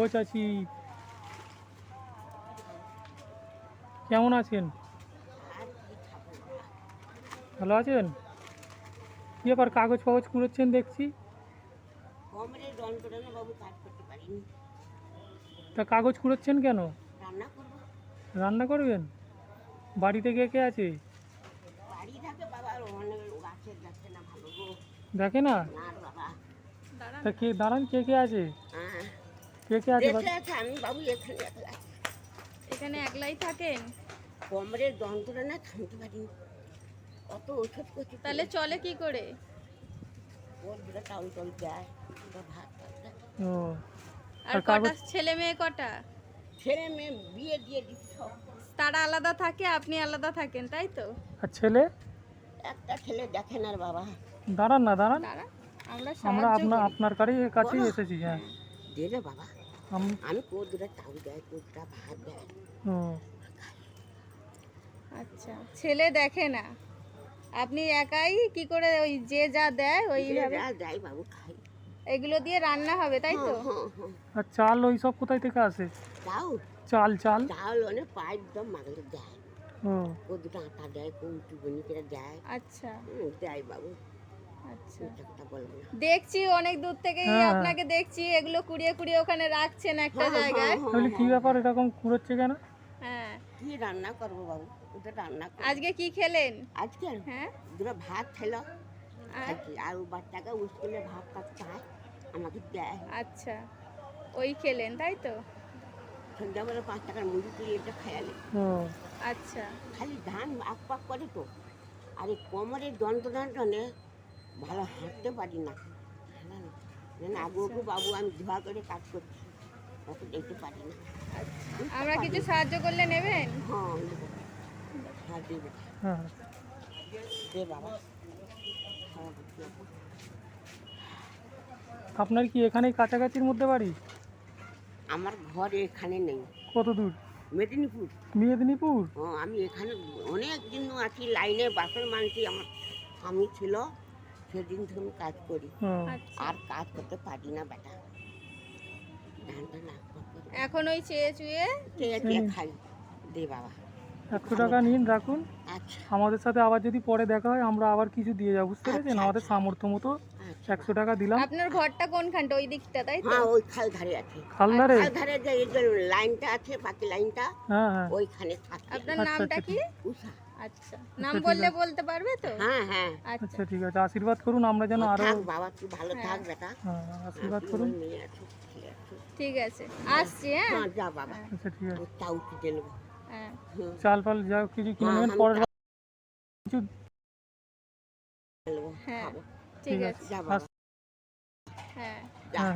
ও চাচি, কেমন আছেন? ভালো আছেন? কি ব্যাপার, কাগজ ফাগজ কুড়োচ্ছেন দেখছি। তা কাগজ কুড়োচ্ছেন কেন? রান্না করবেন? বাড়িতে কে কে আছে? দেখে না? তা কে দাঁড়ান, কে কে আছে? কে কে আছে? আমি বাবু এখানে একলাই থাকেন? কোমরের যন্ত্রণা থামতে পারিনি, কত ওষুধ করছি। তাহলে চলে কি করে? ওর দুটো টাউল টাউল দেয়, ভাত দেয়। ও, আর কটা ছেলে মেয়ে? কটা ছেলে মেয়ে? বিয়ে দিয়ে দিচ্ছি সব। তারা আলাদা থাকে, আপনি আলাদা থাকেন, তাই তো? আর ছেলে? একটা ছেলে দেখেন আর বাবা। দাঁড়ান না, দাঁড়ান। আমরা আপনার কাছেই এসেছি। হ্যাঁ, দে রে বাবা। আমি দুটো টাউল দেয়, দুটা ভাত দেয়। ও আচ্ছা, ছেলে দেখে না, আপনি একাই কি করে ওই যে যা দেয় ওইভাবে যাই বাবু খাই। এগুলো দিয়ে রান্না হবে, তাই তো? আর চাল ওই সব কোথায় থেকে আসে? চাল চাল চাল অনেক পাইপ দম মাগলে দেয়। ও দুটো আটা দেয়, কুমটি বনি করে দেয়। আচ্ছা, দেয় বাবু। আচ্ছা, দেখছি অনেক দূর থেকে আপনাকে দেখছি, এগুলো কুড়িয়ে কুড়িয়ে ওখানে রাখছেন একটা জায়গায়। তাহলে কি ব্যাপার, এরকম কুড়োচ্ছে কেন? হ্যাঁ, কি রান্না করবো বাবু? রান্না আজকে কি খেলেন? আজকে হ্যাঁ, দুটো ভাত খেলো আর বাচ্চাকে স্কুলে ভাত টাত চায়, আমাকে দেয়। আচ্ছা, ওই খেলেন, তাই তো? সন্ধ্যাবেলা 5 টাকার মুড়ি দিয়ে এটা খায়ালে। আচ্ছা, খালি ধান আকপাক করে তো, আর এই কোমরের যন্ত্রণাটনে ভালো হাঁটতে পারি না। আগুকু বাবু আমি ধোয়া করে কাজ করছি, অত দেখতে পারি না। আমরা কিছু সাহায্য করলে নেবেন? হ্যাঁ, দেবে। দে বাবা। আপনার কি এখানেই কাছাকাছির মধ্যে বাড়ি? আমার ঘর এখানে নেই। কত দূর? মেদিনীপুর। মেদিনীপুর? আমি এখানে অনেক দিন আছি, লাইনে বাসন মানছি। আমার স্বামী ছিল, সেদিন থেকে আমি কাজ করি, আর কাজ করতে পারি না বেটা। ধানটা না এখন ওই চেয়ে চুয়ে খাই। দে বাবা। 100 টাকা নিন, রাখুন। আচ্ছা, আমাদের সাথে আবার যদি পরে দেখা হয় আমরা আবার কিছু দিয়ে যাবো, বুঝতে পেরেছেন? আমাদের সামর্থ্য মতো 100 টাকা দিলাম। আপনার ঘরটা কোনখানটা? ওই দিকটা, তাই তো? হ্যাঁ, ওই খাল ধারে আছে। খাল ধারে? খাল ধারে যে এই যে লাইনটা আছে, বাকি লাইনটা, হ্যাঁ হ্যাঁ, ওইখানে থাকে। আপনার আচ্ছা, নামটা আচ্ছা, কি? উষা। আচ্ছা, নাম ঠিক বললে আছে। বলতে পারবে তো? হ্যাঁ হ্যাঁ। আচ্ছা ঠিক আছে, আশীর্বাদ করুন আমরা যেন আরো। থাক বাবা, তুই ভালো থাক বেটা। হ্যাঁ, আশীর্বাদ করুন। ঠিক আছে, আসছি। হ্যাঁ, যা বাবা। আচ্ছা ঠিক আছে, চাউ কিনে নেবো। হ্যাঁ, চাল ফাল যা কিছু কিনে নেবেন, পরের বার কিছু। হ্যাঁ, ঠিক আছে, যা বাবা। হ্যাঁ, হ্যাঁ।